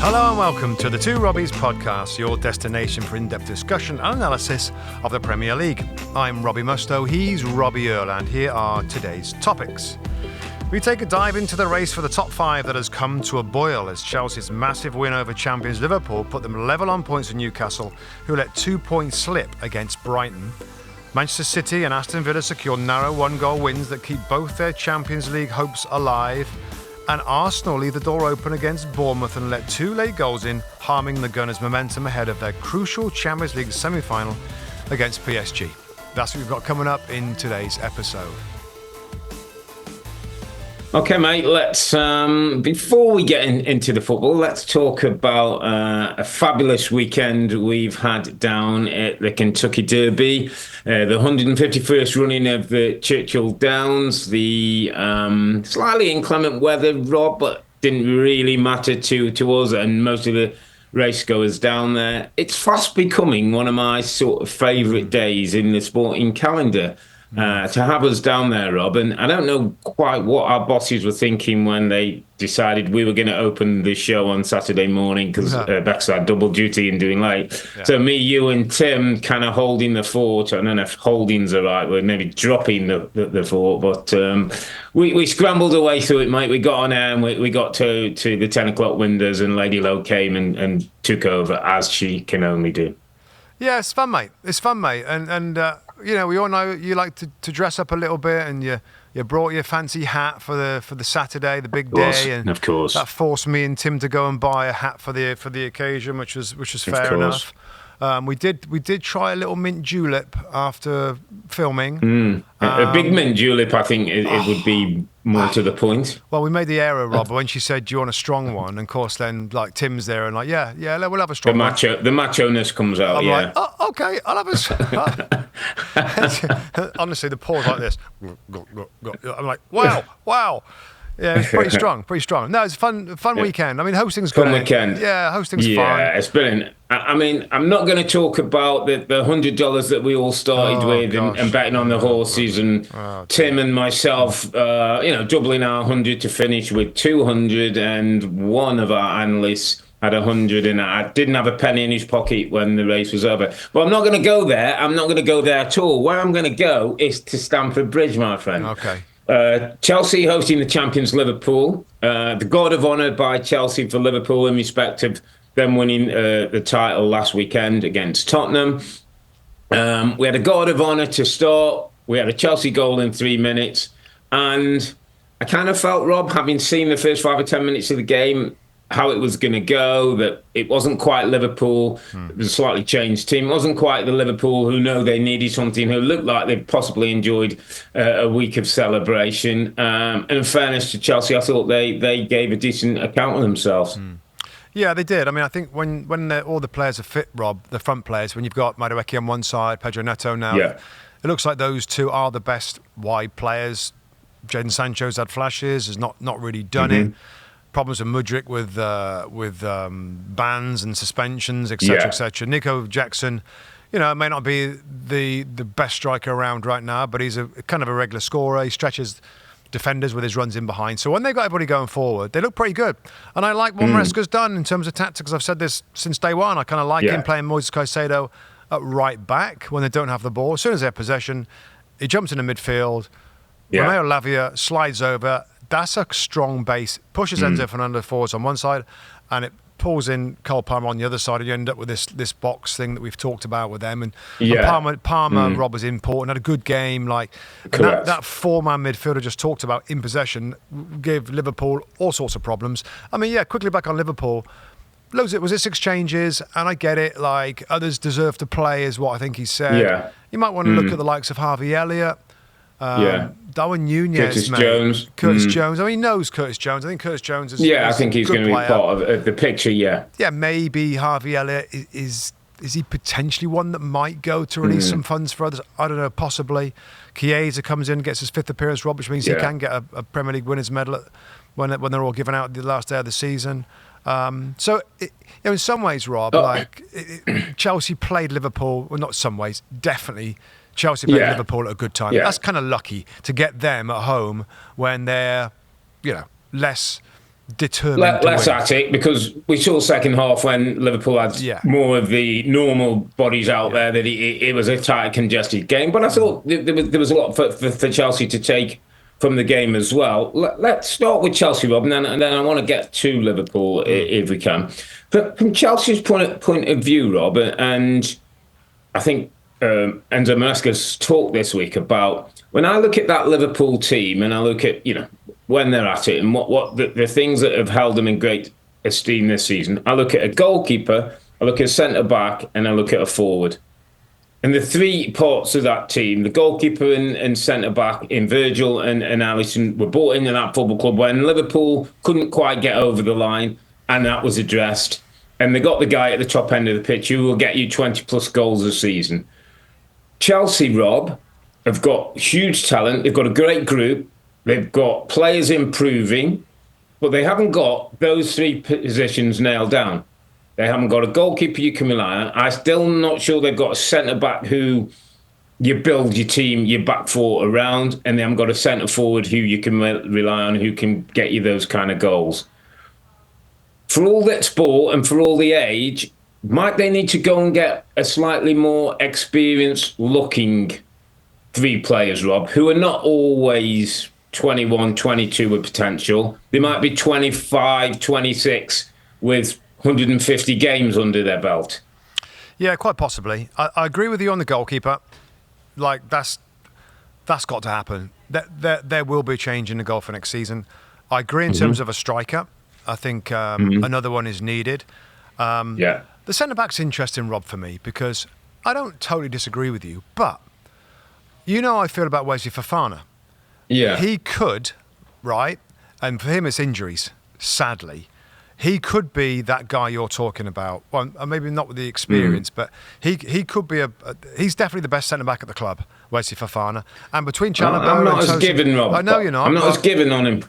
Hello and welcome to the Two Robbies Podcast, your destination for in-depth discussion and analysis of the Premier League. I'm Robbie Mustoe, he's Robbie Earle, and here are today's topics. We take a dive into the race for the top five that has come to a boil as Chelsea's massive win over champions Liverpool put them level on points with Newcastle, who let 2 points slip against Brighton. Manchester City and Aston Villa secure narrow one-goal wins that keep both their Champions League hopes alive. And Arsenal leave the door open against Bournemouth and let 2 late goals in, harming the Gunners' momentum ahead of their crucial Champions League semi-final against PSG. That's what we've got coming up in today's episode. Okay, mate, let's, before we get into the football, let's talk about a fabulous weekend we've had down at the Kentucky Derby, the 151st running of the Churchill Downs, the slightly inclement weather, Rob, but didn't really matter to us and most of the racegoers down there. It's fast becoming one of my sort of favourite days in the sporting calendar. To have us down there, Rob, and I don't know quite what our bosses were thinking when they decided we were going to open the show on Saturday morning because Bex had double duty and doing late. Yeah. So me, you and Tim kind of holding the fort. I don't know if holding's the right word, maybe dropping the fort, but we scrambled away through it, mate. We got on air and we got to the 10 o'clock windows and Lady Lowe came and took over as she can only do. Yeah, it's fun, mate. It's fun, mate. And you know, we all know you like to dress up a little bit, and you brought your fancy hat for the Saturday, the big day, and of course that forced me and Tim to go and buy a hat for the occasion, which was fair enough. We did try a little mint julep after filming. A big mint julep, I think it would be more to the point. Well, we made the error, Rob, when she said, "Do you want a strong one?" And of course, then like Tim's there and like, yeah, we'll have a strong one. The macho-ness comes out. I'm yeah. like, oh, okay, I'll have a. Honestly, the pause like this. I'm like, wow. Yeah, it's pretty strong. No, it's a fun weekend. I mean, hosting's good. Fun weekend. Yeah, hosting's fun. Yeah, it's brilliant. I mean, I'm not going to talk about the $100 that we all started with and betting on the horses and Tim and myself, doubling our 100 to finish with 200, and one of our analysts had 100, and I didn't have a penny in his pocket when the race was over. But I'm not going to go there. I'm not going to go there at all. Where I'm going to go is to Stamford Bridge, my friend. Okay. Chelsea hosting the champions Liverpool. The guard of honour by Chelsea for Liverpool in respect of them winning the title last weekend against Tottenham. We had a guard of honour to start. We had a Chelsea goal in 3 minutes. And I kind of felt, Rob, having seen the first 5 or 10 minutes of the game, how it was going to go, that it wasn't quite Liverpool. It was a slightly changed team. It wasn't quite the Liverpool who know they needed something, who looked like they'd possibly enjoyed a week of celebration. And in fairness to Chelsea, I thought they gave a decent account of themselves. Yeah, they did. I mean, I think when all the players are fit, Rob, the front players, when you've got Madueke on one side, Pedro Neto now, it looks like those two are the best wide players. Jadon Sancho's had flashes, has not really done it. Problems with Mudryk with bans and suspensions, etc., etc. Nico Jackson, may not be the best striker around right now, but he's a kind of a regular scorer. He stretches defenders with his runs in behind. So when they got everybody going forward, they look pretty good. And I like what Maresca's done in terms of tactics. I've said this since day one. I kind of like him playing Moises Caicedo at right back when they don't have the ball. As soon as they have possession, he jumps into midfield. Romeo Lavia slides over. That's a strong base. Pushes Enzo Fernando forwards on one side, and it pulls in Cole Palmer on the other side, and you end up with this box thing that we've talked about with them. And Palmer Rob was important, had a good game. That four-man midfielder just talked about in possession gave Liverpool all sorts of problems. I mean, quickly back on Liverpool. Was it 6 changes? And I get it. Like, others deserve to play, is what I think he said. Yeah. You might want to look at the likes of Harvey Elliott. Darwin Nunez, Curtis Jones. I mean, he knows Curtis Jones. I think Curtis Jones is I think he's going to be part of the picture, Yeah, maybe Harvey Elliott is he potentially one that might go to release some funds for others? I don't know, possibly. Chiesa comes in, gets his 5th appearance, Rob, which means he can get a Premier League winners' medal when they're all given out the last day of the season. In some ways, Rob, Chelsea played Liverpool, well, not some ways, definitely Chelsea played Liverpool at a good time. That's kind of lucky to get them at home when they're, less determined to less win. at it, because we saw second half when Liverpool had more of the normal bodies out there, that it was a tight, congested game. But I thought there was a lot for Chelsea to take from the game as well. Let's start with Chelsea, Rob, and then I want to get to Liverpool if we can. But from Chelsea's point of view, Rob, and I think Enzo Maresca's talked this week about, when I look at that Liverpool team and I look at, when they're at it and what the things that have held them in great esteem this season, I look at a goalkeeper, I look at a centre-back, and I look at a forward. And the three parts of that team, the goalkeeper and centre-back in Virgil and Alisson, were brought into that football club when Liverpool couldn't quite get over the line, and that was addressed. And they got the guy at the top end of the pitch who will get you 20-plus goals a season. Chelsea, Rob, have got huge talent. They've got a great group. They've got players improving, but they haven't got those three positions nailed down. They haven't got a goalkeeper you can rely on. I'm still not sure they've got a centre-back who you build your team, your back four around, and they haven't got a centre-forward who you can rely on, who can get you those kind of goals. For all that sport and for all the age, might they need to go and get a slightly more experienced-looking three players, Rob, who are not always 21, 22 with potential? They might be 25, 26 with 150 games under their belt. Yeah, quite possibly. I agree with you on the goalkeeper. Like, that's got to happen. There will be a change in the goal for next season. I agree in terms of a striker. I think another one is needed. The centre-back's interesting, Rob, for me, because I don't totally disagree with you, but you know how I feel about Wesley Fofana. Yeah. He could, right, and for him it's injuries, sadly. He could be that guy you're talking about. Well, maybe not with the experience, but he could be he's definitely the best centre-back at the club, Wesley Fofana. And between Chalobah I'm not and as given, Rob. I know you're not. I'm not as given on him.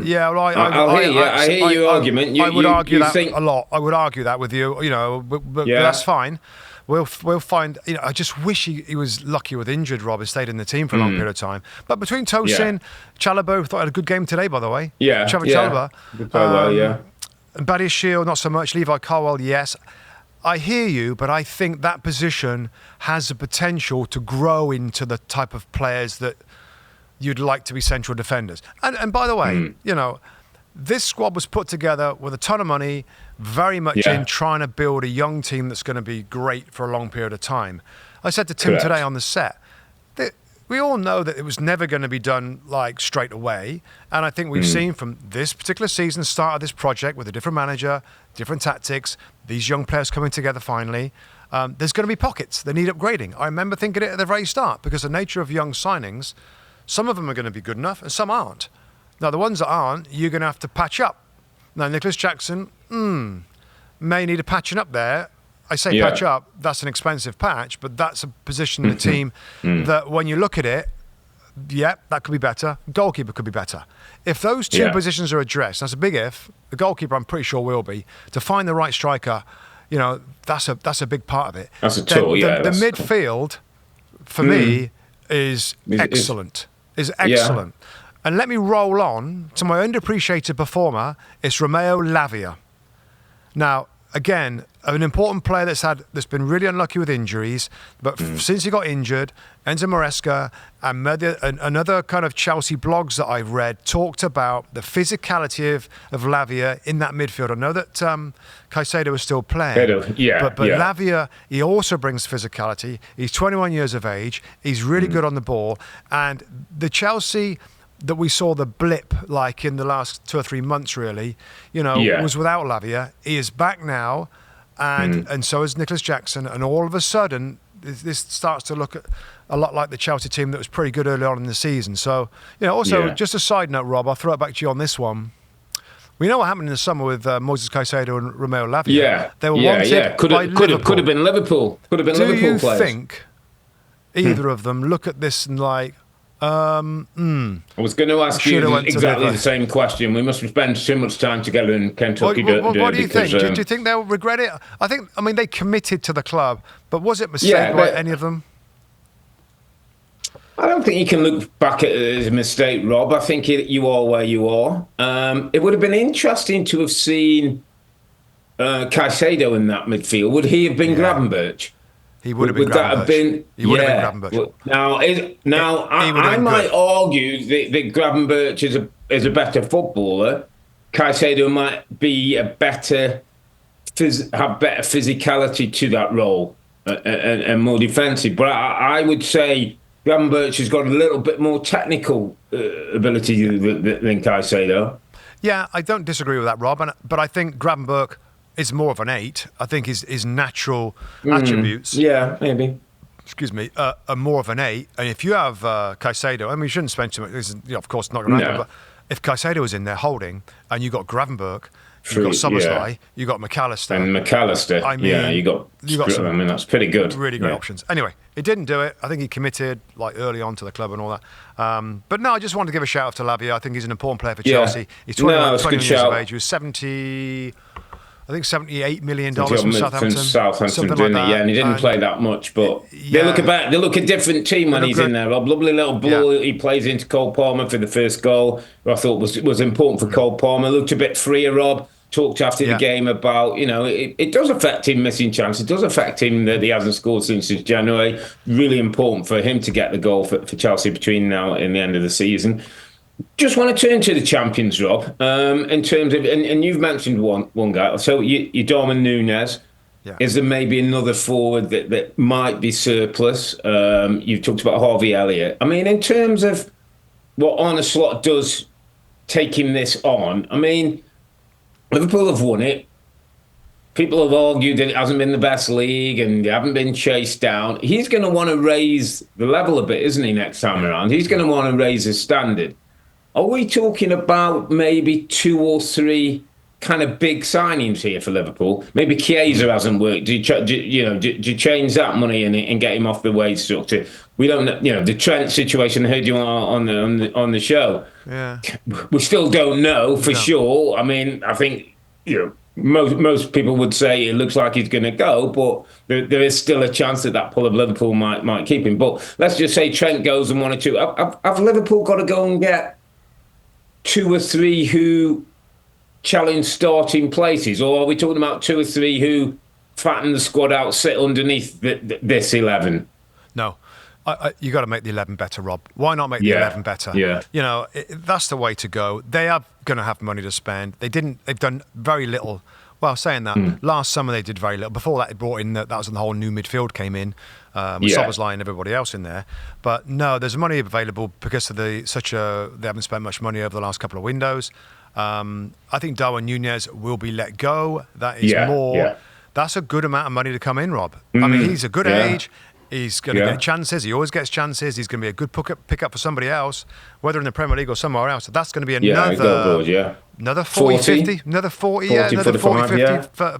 Yeah, well, I hear your argument. I would argue that a lot. I would argue that with you, but that's fine. We'll find. I just wish he was lucky with injured. Rob has stayed in the team for a long period of time. But between Tosin, Chalobah, thought had a good game today, by the way. Yeah, Chalobah. Yeah. Badiashile, not so much. Levi Colwill, yes. I hear you, but I think that position has the potential to grow into the type of players that you'd like to be central defenders. And by the way, this squad was put together with a ton of money, very much in trying to build a young team that's going to be great for a long period of time. I said to Tim today on the set that we all know that it was never going to be done like straight away. And I think we've seen from this particular season, start of this project with a different manager, different tactics, these young players coming together finally, there's going to be pockets that need upgrading. I remember thinking it at the very start, because the nature of young signings, some of them are going to be good enough and some aren't. Now, the ones that aren't, you're going to have to patch up. Now, Nicholas Jackson may need a patching up there. I say patch up, that's an expensive patch, but that's a position in the team that when you look at it, that could be better. Goalkeeper could be better. If those two positions are addressed, that's a big if, the goalkeeper I'm pretty sure will be, to find the right striker, that's a big part of it. That's a tool, The midfield, for me, is excellent. And let me roll on to my underappreciated performer. It's Romeo Lavia. Now, again, an important player that's been really unlucky with injuries, but since he got injured, Enzo Maresca and another kind of Chelsea blogs that I've read talked about the physicality of Lavia in that midfield. I know that Caicedo was still playing, but Lavia, he also brings physicality. He's 21 years of age. He's really good on the ball. And the Chelsea that we saw the blip like in the last 2 or 3 months really, was without Lavia. He is back now, and so is Nicholas Jackson, and all of a sudden this starts to look a lot like the Chelsea team that was pretty good early on in the season. So, just a side note, Rob, I'll throw it back to you on this one. We know what happened in the summer with Moises Caicedo and Romeo Lavia. They were wanted by Liverpool. Could have been Liverpool. Could have been Liverpool players. Do you think either of them look at this and like, I was going to ask you exactly the same question. We must spend too much time together in Kentucky. What do you think? Do you think they'll regret it? I mean, they committed to the club, but was it a mistake by any of them? I don't think you can look back at it as a mistake, Rob. I think you are where you are. It would have been interesting to have seen Caicedo in that midfield. Would he have been Gravenberch? He would have been. Would that have been? He would have been Gravenberch. I might argue that Gravenberch is a better footballer. Caicedo might be have better physicality to that role and more defensive. But I would say Gravenberch has got a little bit more technical ability than Caicedo. Yeah, I don't disagree with that, Rob. But I think Gravenberch is more of an 8. I think his natural attributes. Yeah, maybe. Excuse me, are more of an 8. And if you have Caicedo, I mean, we shouldn't spend too much. This is, of course, not going to happen. But if Caicedo was in there holding, and you got Gravenberch, you got Szoboszlai, you got McAllister, and McAllister. I mean, you got some. I mean, that's pretty good. Really great options. Anyway, it didn't do it. I think he committed early on to the club and all that. But no, I just wanted to give a shout out to Lavia. I think he's an important player for Chelsea. He's 21 years of age. He was 78 million dollars from Southampton. Something like that. Yeah, and he didn't play that much, but they look a different team when he's in there. Rob, lovely little ball he plays into Cole Palmer for the first goal. I thought was important for Cole Palmer. Looked a bit freer, Rob. Talked after the game about, it does affect him missing chances. It does affect him that he hasn't scored since January. Really important for him to get the goal for Chelsea between now and the end of the season. Just want to turn to the champions, Rob. In terms of, and you've mentioned one guy. So you Darwin Núñez. Yeah. Is there maybe another forward that might be surplus? You've talked about Harvey Elliott. I mean, in terms of what Arne Slot does taking this on, I mean, Liverpool have won it. People have argued that it hasn't been the best league and they haven't been chased down. He's going to want to raise the level a bit, isn't he, next time around? He's going to want to raise his standard. Are we talking about maybe 2 or 3 kind of big signings here for Liverpool? Maybe Chiesa hasn't worked. Do you change that money and get him off the wage structure? We don't know. The Trent situation. I heard you on the show. Yeah, we still don't know for sure. I mean, I think most people would say it looks like he's going to go, but there is still a chance that pull of Liverpool might keep him. But let's just say Trent goes and 1 or 2. Have Liverpool got to go and get 2 or 3 who challenge starting places, or are we talking about 2 or 3 who fatten the squad out, sit underneath this 11? No. You got to make the 11 better, Rob. Why not make the 11 better? Yeah. That's the way to go. They are going to have money to spend. They've done very little. Well, saying that, last summer they did very little. Before that, they brought in that was when the whole new midfield came in, with Szoboszlai and everybody else in there. But no, there's money available because of they haven't spent much money over the last couple of windows. I think Darwin Núñez will be let go. That is more. Yeah. That's a good amount of money to come in, Rob. I mean, he's a good age. He's going to get chances. He always gets chances. He's going to be a good pickup for somebody else, whether in the Premier League or somewhere else. So that's going to be another 40, 50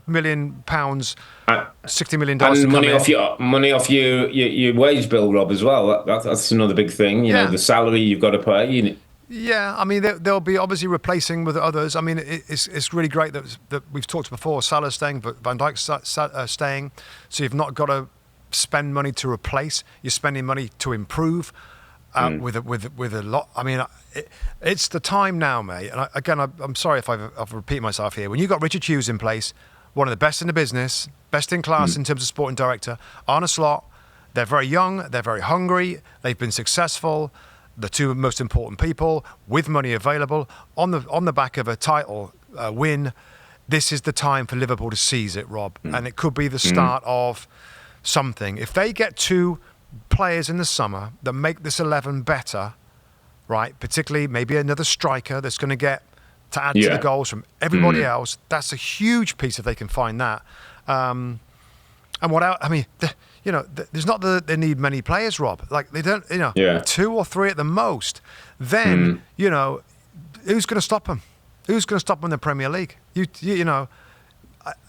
million pounds, $60 million. And money off your wage bill, Rob, as well. That's another big thing. The salary you've got to pay. Yeah, I mean, they'll be obviously replacing with others. I mean, it's really great that we've talked before. Salah's staying, but Van Dijk's staying. So you've not got to spend money to replace. You're spending money to improve with a lot. I mean, it's the time now, mate. And I'm sorry if I've repeated myself here. When you've got Richard Hughes in place, one of the best in the business, best in class in terms of sporting director, Arne Slot, they're very young, they're very hungry, they've been successful. The 2 most important people with money available on the back of a title win. This is the time for Liverpool to seize it, Rob, and it could be the start of something. If they get 2 players in the summer that make this 11 better, right? Particularly maybe another striker that's going to get to add to the goals from everybody else. That's a huge piece if they can find that. And what else? I mean, there's not that they need many players, Rob. Like they don't, 2 or 3 at the most. Then, who's going to stop them? Who's going to stop them in the Premier League?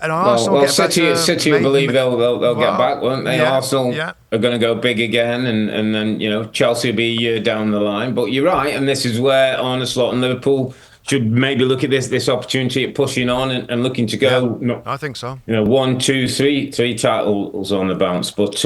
And Arsenal City will believe they'll get back, won't they? Arsenal are going to go big again, and then Chelsea will be a year down the line. But you're right, and this is where Arne Slot and Liverpool should maybe look at this opportunity at pushing on and looking to go. I think so. 1, 2, 3 titles on the bounce. But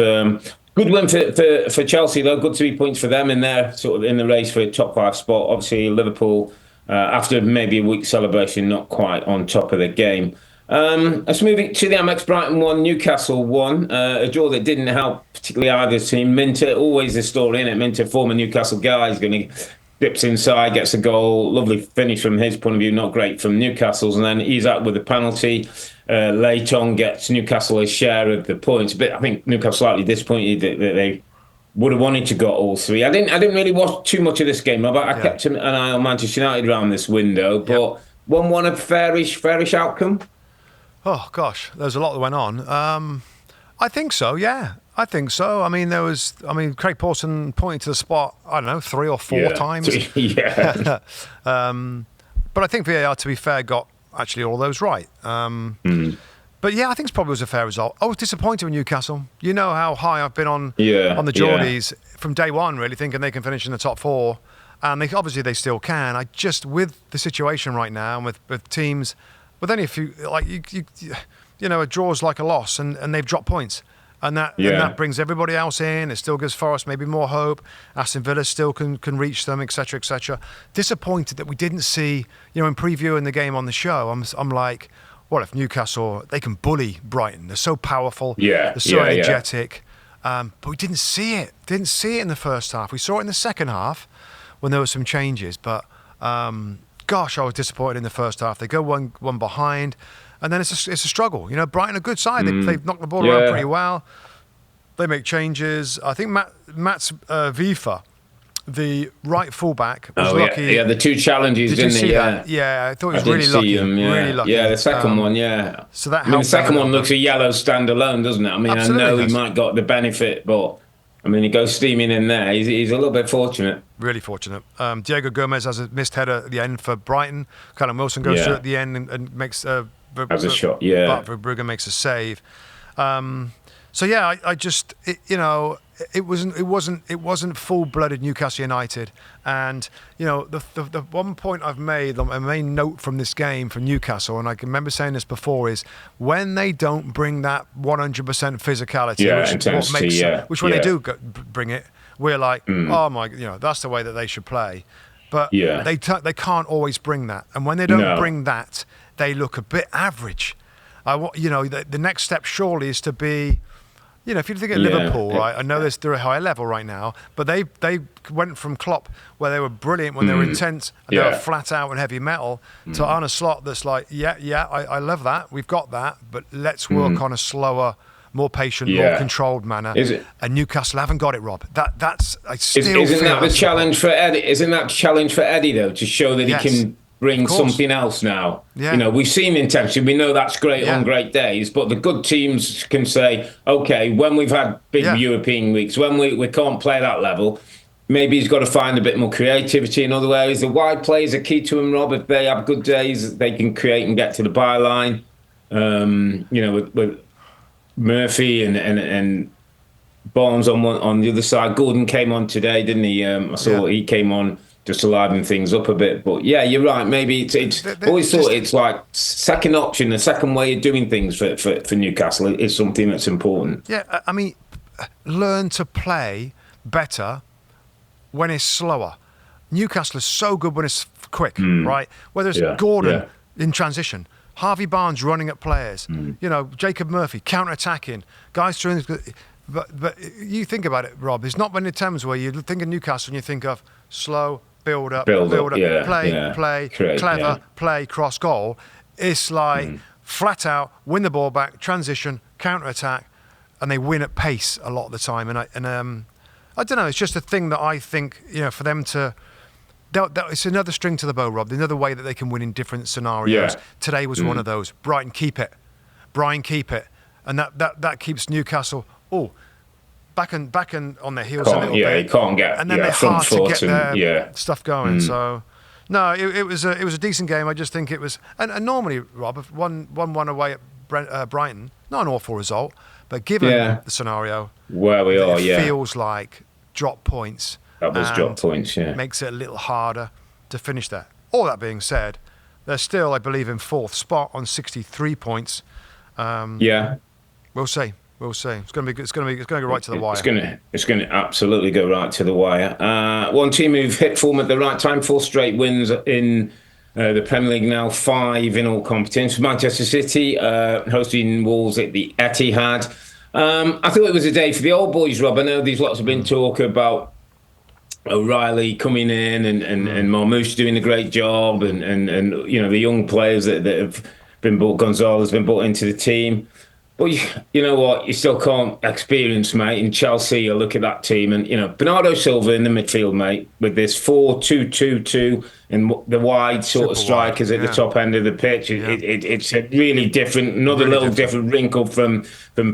Good win for Chelsea, though. Good 3 points for them in there, sort of in the race for a top 5 spot. Obviously, Liverpool, after maybe a week celebration, not quite on top of the game. Let's move it to the Amex. Brighton 1, Newcastle 1. A draw that didn't help particularly either team. Minter, always the story, innit? Minter, former Newcastle guy, is going to dips inside, gets a goal. Lovely finish from his point of view, not great from Newcastle's. And then he's out with a penalty. Leighton gets Newcastle a share of the points. But I think Newcastle slightly disappointed that they would have wanted to got all 3. I didn't really watch too much of this game. I kept an eye on Manchester United around this window. But 1-1 a fairish outcome? Oh, gosh, there's a lot that went on. I think so, yeah. I think so. I mean, Craig Pawson pointed to the spot, I don't know, 3 or 4 times. Yeah. But I think VAR, to be fair, got actually all those right. But yeah, I think it probably was a fair result. I was disappointed with Newcastle. You know how high I've been on the Geordies from day one, really, thinking they can finish in the top 4. And obviously they still can. I just, with the situation right now, and with teams, with only a few, like, you know, a draw's like a loss, and they've dropped points. And that brings everybody else in. It still gives Forest maybe more hope. Aston Villa still can reach them, etc., etc. Disappointed that we didn't see, you know, in previewing the game on the show, I'm like, what if Newcastle, they can bully Brighton? They're so powerful. They're so energetic. But we didn't see it. Didn't see it in the first half. We saw it in the second half when there were some changes. But gosh, I was disappointed in the first half. They go one behind. And then it's a struggle. You know, Brighton a good side. They've knocked the ball around pretty well. They make changes. I think Mats Vifa, the right fullback, was lucky. Yeah, the 2 challenges, didn't he? Yeah, I thought he was really lucky. Really lucky. Yeah, the second one, So that the second one looks a yellow standalone, doesn't it? I mean, absolutely, I know he might got the benefit, but I mean, he goes steaming in there. He's a little bit fortunate. Really fortunate. Diego Gomez has a missed header at the end for Brighton. Callum Wilson goes through at the end and makes as a shot, but Brugge makes a save. So yeah, I just you know, it wasn't full-blooded Newcastle United. And you know, the one point I've made, a main note from this game from Newcastle, and I can remember saying this before, is when they don't bring that 100% physicality, which when they do bring it, we're like, oh my, you know, that's the way that they should play. But they can't always bring that, and when they don't bring that, they look a bit average. You know, the next step surely is to be, you know, if you think of Liverpool, right? I know they're a higher level right now, but they went from Klopp, where they were brilliant when they were intense and they were flat out and heavy metal, to Arne Slot that's like, I love that, we've got that, but let's work on a slower, more patient, more controlled manner. And Newcastle haven't got it, Rob. Isn't that the challenge for Eddie? Isn't that challenge for Eddie though, to show that he can bring something else now? You know, we've seen intensity. We know that's great on great days, but the good teams can say, okay, when we've had big European weeks, when we can't play that level, maybe he's got to find a bit more creativity in other areas. The wide players are key to him, Rob. If they have good days, they can create and get to the byline. You know, with Murphy and Barnes on the other side. Gordon came on today, didn't he? I saw he came on just to liven things up a bit. But yeah, you're right. Maybe it's always thought it's like second option, a second way of doing things for Newcastle is something that's important. Yeah, I mean, learn to play better when it's slower. Newcastle is so good when it's quick, right? Whether it's Gordon in transition, Harvey Barnes running at players, you know, Jacob Murphy counter-attacking, guys throwing. But you think about it, Rob. There's not many times where you think of Newcastle and you think of slow, build up, play, create, clever, play, cross goal. It's like flat out, win the ball back, transition, counter-attack, and they win at pace a lot of the time. And I don't know. It's just a thing that I think, you know, for them to. It's another string to the bow, Rob. Another way that they can win in different scenarios. Today was one of those. Brighton, keep it. And that keeps Newcastle back on their heels a little bit. Yeah, you can't get. And then they're hard to get their stuff going. So, no, it was a decent game. I just think it was. And normally, Rob, if one away at Brighton, not an awful result, but given the scenario where we are, it feels like drop points. That was drop points, Makes it a little harder to finish that. All that being said, they're still, I believe, in 4th spot on 63 points. We'll see. We'll see. It's going to go right to the wire. It's going to absolutely go right to the wire. One team who've hit form at the right time, 4 straight wins in the Premier League now, 5 in all competitions. Manchester City hosting Wolves at the Etihad. I thought it was a day for the old boys, Rob. I know there's lots of been talk about O'Reilly coming in and Marmoush doing a great job, and the young players that have been brought. Gonzalez been brought into the team. Well, you know what? You still can't experience, mate. In Chelsea, you look at that team and, Bernardo Silva in the midfield, mate, with this 4-2-2-2 and the wide sort of strikers at the top end of the pitch. Yeah. It's a really different, really different wrinkle from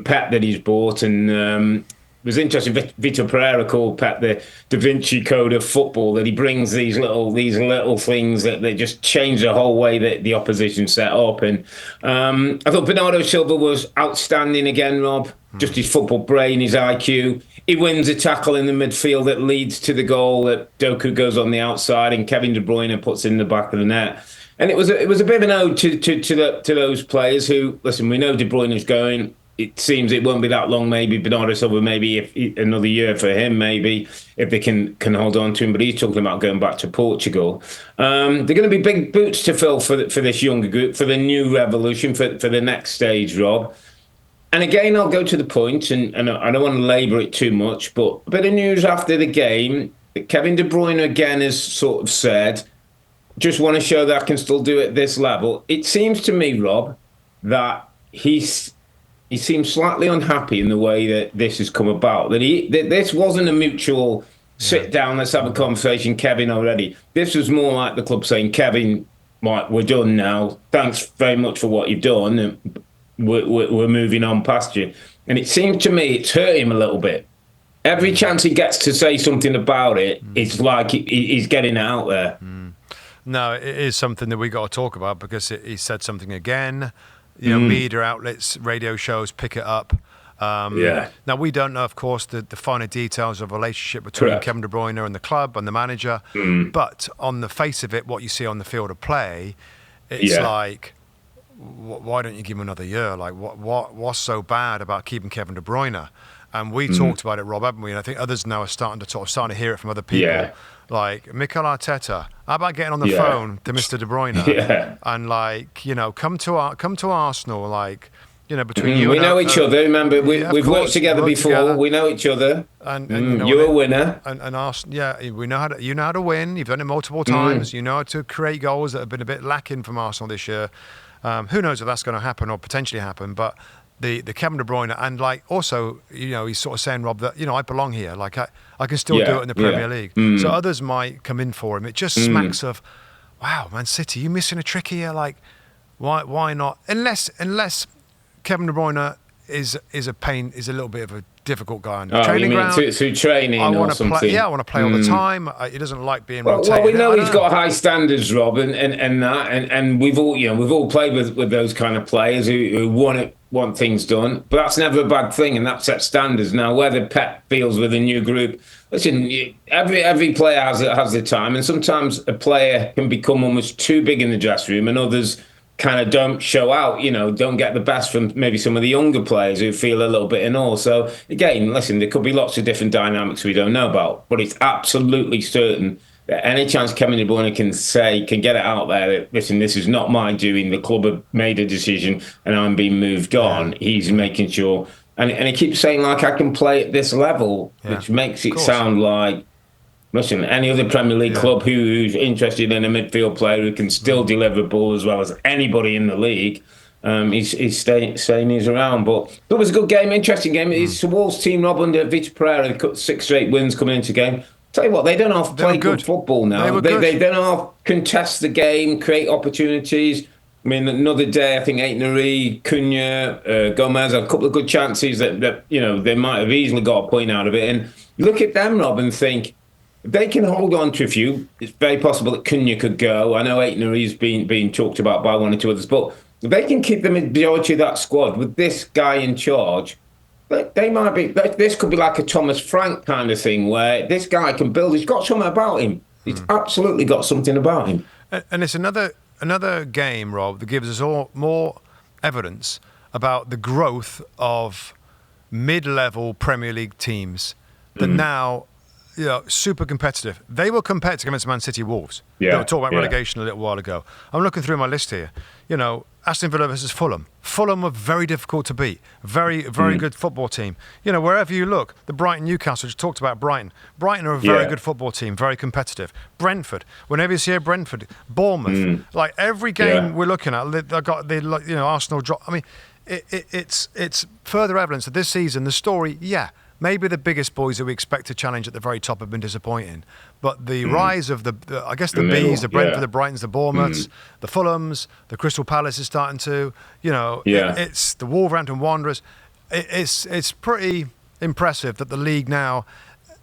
Pep that he's brought. And it was interesting. Vitor Pereira called Pep the Da Vinci Code of football, that he brings these little things that they just change the whole way that the opposition set up. And I thought Bernardo Silva was outstanding again, Rob. Just his football brain, his IQ. He wins a tackle in the midfield that leads to the goal that Doku goes on the outside and Kevin De Bruyne puts in the back of the net. And it was a bit of an ode to those players who, listen, we know De Bruyne is going. It seems it won't be that long, maybe Bernardo Silva, maybe if another year for him, maybe if they can hold on to him. But he's talking about going back to Portugal. They're going to be big boots to fill for this younger group, for the new revolution, for the next stage, Rob. And again, I'll go to the point, and I don't want to labour it too much, but a bit of news after the game. Kevin De Bruyne again has sort of said, just want to show that I can still do it at this level. It seems to me, Rob, that he seems slightly unhappy in the way that this has come about. That this wasn't a mutual sit down, let's have a conversation, Kevin, already. This was more like the club saying, Kevin, right, we're done now. Thanks very much for what you've done. And we're moving on past you. And it seems to me it's hurt him a little bit. Every chance he gets to say something about it, it's like he's getting it out there. No, it is something that we got to talk about, because he said something again. Media outlets, radio shows pick it up. Now, we don't know, of course, the finer details of the relationship between Kevin De Bruyne and the club and the manager. But on the face of it, what you see on the field of play, it's like, why don't you give him another year? Like, what's so bad about keeping Kevin De Bruyne? And we talked about it, Rob, haven't we? And I think others now are starting to hear it from other people. Yeah. Like, Mikel Arteta, how about getting on the phone to Mr. De Bruyne and come to Arsenal, between you and we know each other. Remember, we've worked together before. We know each other. And you're a winner. And Arsenal, we know how to win. You've done it multiple times. You know how to create goals that have been a bit lacking from Arsenal this year. Who knows if that's going to happen or potentially happen, but the Kevin De Bruyne, and also, he's sort of saying, Rob, that, I belong here. Like, I can still do it in the Premier League. So others might come in for him. It just smacks of, wow, Man City, you missing a trick here? Like, why not? Unless Kevin De Bruyne is a little bit of a difficult guy on the training ground. Through training I want to play. Yeah, I want to play all the time. He doesn't like being rotated. Well, we know he's got high standards, Rob, and we've all played with those kind of players who want things done. But that's never a bad thing, and that sets standards. Now, whether Pep feels with a new group, listen, every player has their time, and sometimes a player can become almost too big in the dressing room, and others kind of don't show out, don't get the best from maybe some of the younger players who feel a little bit in awe. So again, listen, there could be lots of different dynamics we don't know about, but it's absolutely certain that any chance Kevin De Bruyne can get it out there that, listen, this is not my doing, the club have made a decision and I'm being moved on, he's making sure, and he keeps saying, I can play at this level, which makes it sound like, listen, any other Premier League club who's interested in a midfield player who can still deliver ball as well as anybody in the league, he's saying he's around. But it was a good game, interesting game. It's the Wolves team, Rob, under Vitor Pereira. They cut 6 straight wins coming into the game. Tell you what, they don't have to play good football now. They don't have to contest the game, create opportunities. I mean, another day, I think Aït-Nouri, Cunha, Gomez had a couple of good chances that they might have easily got a point out of it. And look at them, Rob, and think, if they can hold on to a few, it's very possible that Cunha could go. I know Aït-Nouri's being talked about by one or two others, but if they can keep the majority of that squad with this guy in charge, they might be. This could be like a Thomas Frank kind of thing, where this guy can build. He's got something about him. He's absolutely got something about him. And it's another game, Rob, that gives us all more evidence about the growth of mid-level Premier League teams that now, super competitive. They were competitive against Man City, Wolves. They were talking about relegation a little while ago. I'm looking through my list here. Aston Villa versus Fulham. Fulham were very difficult to beat. Very, very good football team. Wherever you look, the Brighton, Newcastle, just talked about Brighton. Brighton are a very good football team, very competitive. Brentford, whenever you see a Brentford, Bournemouth, like every game we're looking at, Arsenal drop. I mean, it's further evidence that this season, the story, maybe the biggest boys that we expect to challenge at the very top have been disappointing. But the rise of the Bees, the Brentford, the Brightons, the Bournemouths, the Fulhams, the Crystal Palace is starting to, it's the Wolverhampton Wanderers. It's pretty impressive that the league now,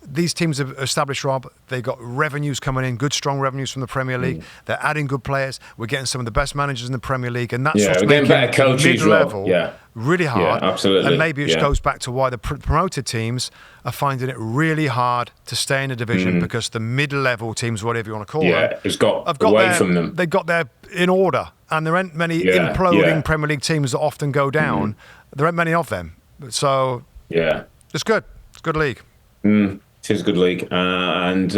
these teams have established, Rob, they've got revenues coming in, good, strong revenues from the Premier League. They're adding good players. We're getting some of the best managers in the Premier League. And that's what's making mid-level really hard. Yeah, absolutely. And maybe it goes back to why the promoted teams are finding it really hard to stay in a division because the mid-level teams, whatever you want to call them, it's got away from them. They've got their in order. And there aren't many imploding Premier League teams that often go down. There aren't many of them. So, it's good. It's a good league. It is a good league. And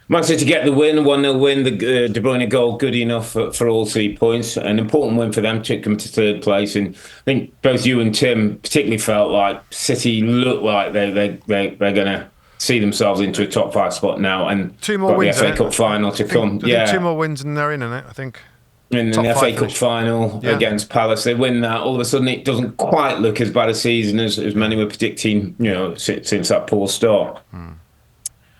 Man City get the win, 1-0 win. The De Bruyne goal, good enough for all 3 points. An important win for them to come to third place. And I think both you and Tim particularly felt like City look like they're going to see themselves into a top 5 spot now. And 2 more wins. The FA Cup final to come. 2 more wins and they're in it, I think. In the FA Cup final against Palace, they win that. All of a sudden, it doesn't quite look as bad a season as many were predicting. Since that poor start.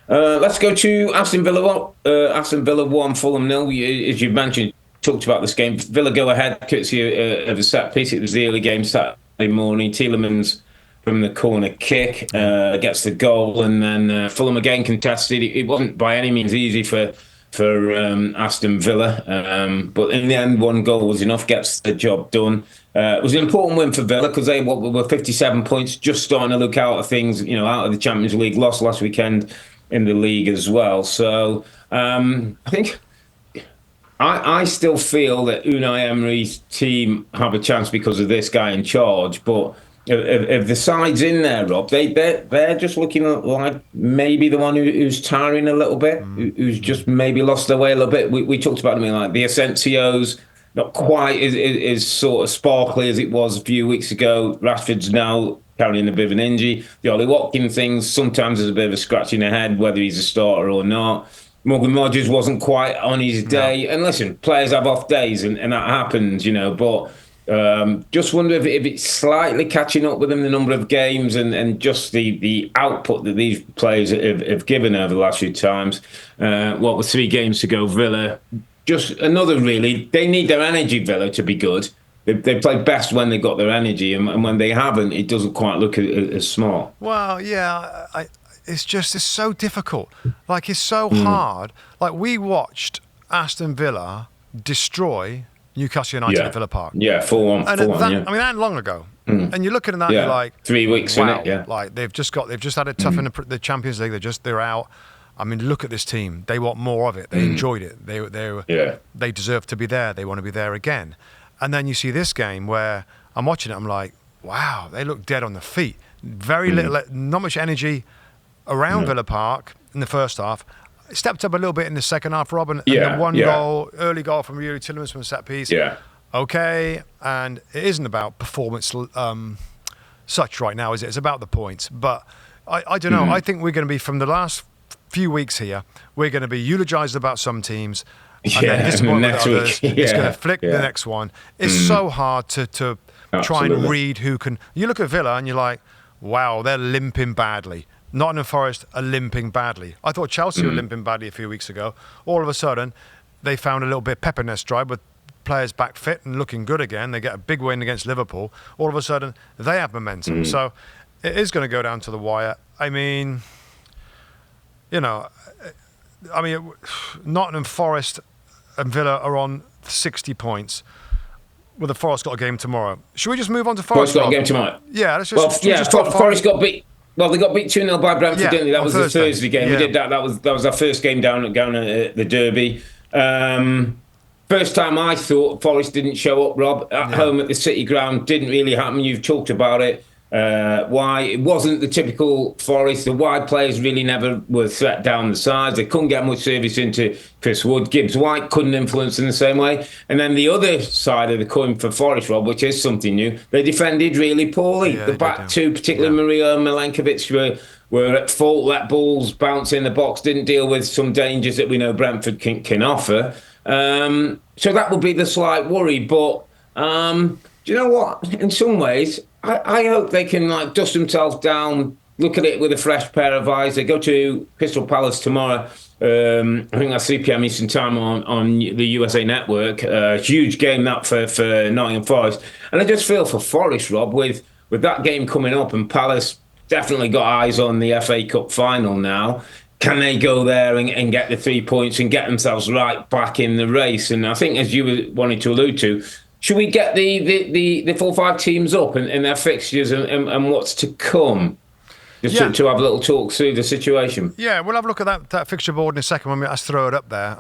Let's go to Aston Villa. Aston Villa 1, Fulham 0. As you mentioned, talked about this game. Villa go ahead, courtesy of a set piece. It was the early game Saturday morning. Tielemans from the corner kick gets the goal, and then Fulham again contested. It wasn't by any means easy for Aston Villa, but in the end, 1 goal was enough, gets the job done. It was an important win for Villa because they were 57 points, just starting to look out of things, out of the Champions League, lost last weekend in the league as well. So I think I still feel that Unai Emery's team have a chance because of this guy in charge, but if the side's in there, Rob, they're just looking like maybe the one who's tiring a little bit, who's just maybe lost their way a little bit. We talked about them like the Asensio's not quite as sort of sparkly as it was a few weeks ago. Rashford's now carrying a bit of an injury. The Ollie Watkins things, sometimes there's a bit of a scratch in the head, whether he's a starter or not. Morgan Rogers wasn't quite on his day. And listen, players have off days and that happens, but just wonder if it's slightly catching up with them, the number of games and just the output that these players have given over the last few times. With 3 games to go, Villa, just another really, they need their energy, Villa, to be good. They play best when they got their energy, and when they haven't, it doesn't quite look as smart. Well, it's so difficult. Like, it's so hard. Like, we watched Aston Villa destroy Newcastle United at Villa Park. Yeah, 4-1. I mean, that long ago. And you're looking at that, and you're like, 3 weeks wow, in it. Like they've just had it tough in the Champions League. They're out. I mean, look at this team. They want more of it. They enjoyed it. They deserve to be there. They want to be there again. And then you see this game where I'm watching it. I'm like, wow, they look dead on the feet. Very little, not much energy around Villa Park in the first half. Stepped up a little bit in the second half, Rob, and the goal, early goal from Yuri Tielemans from a set piece. Yeah. Okay, and it isn't about performance such right now, is it? It's about the points. But I don't know. I think we're going to be, from the last few weeks here, we're going to be eulogised about some teams, and then disappointed with others. It's going to flick the next one. It's so hard to try and read who can. You look at Villa and you're like, wow, they're limping badly. Nottingham Forest are limping badly. I thought Chelsea were limping badly a few weeks ago. All of a sudden, they found a little bit of pep in their stride with players back fit and looking good again. They get a big win against Liverpool. All of a sudden, they have momentum. So it is going to go down to the wire. I mean, Nottingham Forest and Villa are on 60 points. Well, the Forest got a game tomorrow. Should we just move on to Forest? Forest got a game tomorrow. Yeah, let's just Forest got beat. Well, they got beat 2-0 by Brentford, didn't they? That was Thursday. The Thursday game. We did that. That was our first game down at the Derby. First time I thought Forest didn't show up, Rob. At home at the City Ground, didn't really happen. You've talked about it. Why it wasn't the typical Forest. The wide players really never were threat down the sides. They couldn't get much service into Chris Wood. Gibbs White couldn't influence in the same way. And then the other side of the coin for Forest, Rob, which is something new, they defended really poorly. The back two, particularly Mario and Milenkovic, were at fault, let balls bounce in the box, didn't deal with some dangers that we know Brentford can offer. So that would be the slight worry. But do you know what? In some ways, I hope they can dust themselves down, look at it with a fresh pair of eyes. They go to Crystal Palace tomorrow. I think that's 3 p.m. Eastern Time on the USA Network. Huge game that for Nottingham Forest. And I just feel for Forest, Rob, with that game coming up, and Palace definitely got eyes on the FA Cup final now. Can they go there and get the 3 points and get themselves right back in the race? And I think, as you were wanting to allude to, should we get the 4-5 teams up and their fixtures and what's to come? Just to have a little talk through the situation. Yeah, we'll have a look at that fixture board in a second when we throw it up there.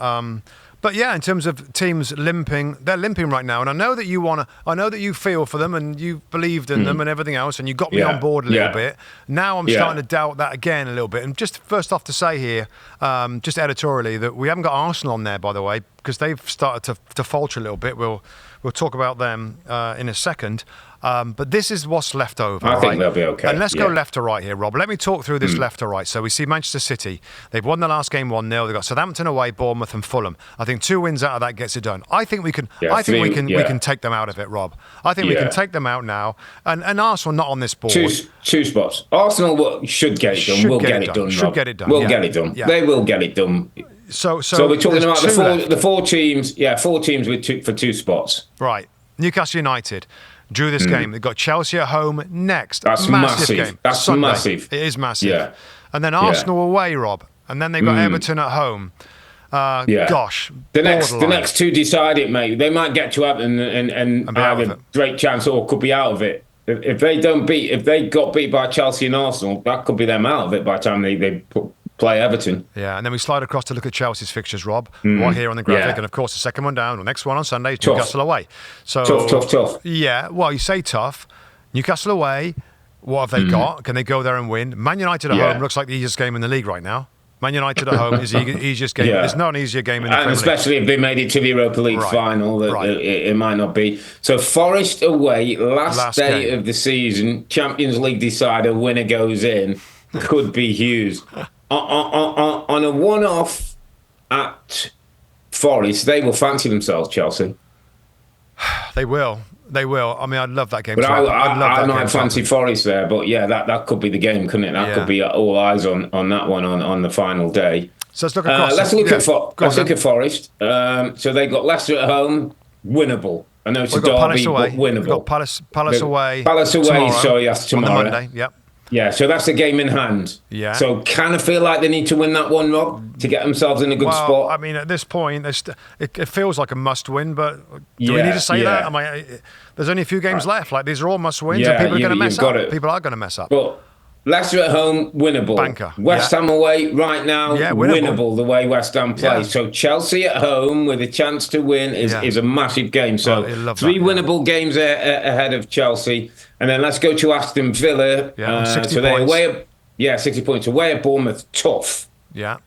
But yeah, in terms of teams limping, they're limping right now, and I know that you feel for them and you believed in them and everything else, and you got me on board a little bit. Now I'm starting to doubt that again a little bit. And just first off to say here, just editorially, that we haven't got Arsenal on there, by the way, because they've started to falter a little bit. We'll talk about them in a second. But this is what's left over. I think they'll be okay. And let's go left to right here, Rob. Let me talk through this left to right. So we see Manchester City. They've won the last game 1-0. They've got Southampton away, Bournemouth and Fulham. I think 2 wins out of that gets it done. I think we can. I think we can take them out of it, Rob. I think we can take them out now. And Arsenal not on this board. Two spots. Arsenal should get it done. We'll get it done. Should get it done. We'll get it done. They will get it done. So we're talking about the four teams. Yeah, 4 teams for 2 spots. Right. Newcastle United drew this game. They've got Chelsea at home next. That's massive. Game. That's Sunday. Massive. It is massive. Yeah. And then Arsenal away, Rob. And then they've got Everton at home. Gosh. The next 2 decide it, mate. They might get to Everton and have a great chance, or could be out of it. If they got beat by Chelsea and Arsenal, that could be them out of it by the time they play Everton. Yeah, and then we slide across to look at Chelsea's fixtures, Rob, right here on the graphic. And of course, the second one down, the next one on Sunday is Newcastle away. So Tough. Yeah, well, you say tough. Newcastle away, what have they got? Can they go there and win? Man United at home looks like the easiest game in the league right now. Man United at home is the easiest game. There's not an easier game in the Premier League. Especially if they made it to the Europa League final, it might not be. So Forest away, last day of the season, Champions League decider, winner goes in, could be huge. On a one-off at Forest, they will fancy themselves, Chelsea. They will. I mean, I'd love that game. But I might fancy Forest there. But yeah, that could be the game, couldn't it? That could be all eyes on that one on the final day. So let's look across. Let's look at Forest. So they got Leicester at home, winnable. I know it's a derby, but winnable. We've got Palace away. Palace away. Tomorrow, sorry, that's tomorrow. On the Monday. Yep. Yeah, so that's a game in hand. Yeah. So kind of feel like they need to win that one, Rob, to get themselves in a good spot. I mean, at this point, it feels like a must-win, but do we need to say that? There's only a few games left. Like, these are all must-wins, and people are going to mess up. People are going to mess up. But Leicester at home, winnable. Banker. West Ham away right now, winnable the way West Ham play. Yeah. So Chelsea at home with a chance to win is a massive game. So 3 winnable games ahead of Chelsea. And then let's go to Aston Villa. 60 they're points. away 60 points. Away at Bournemouth, tough. Yeah.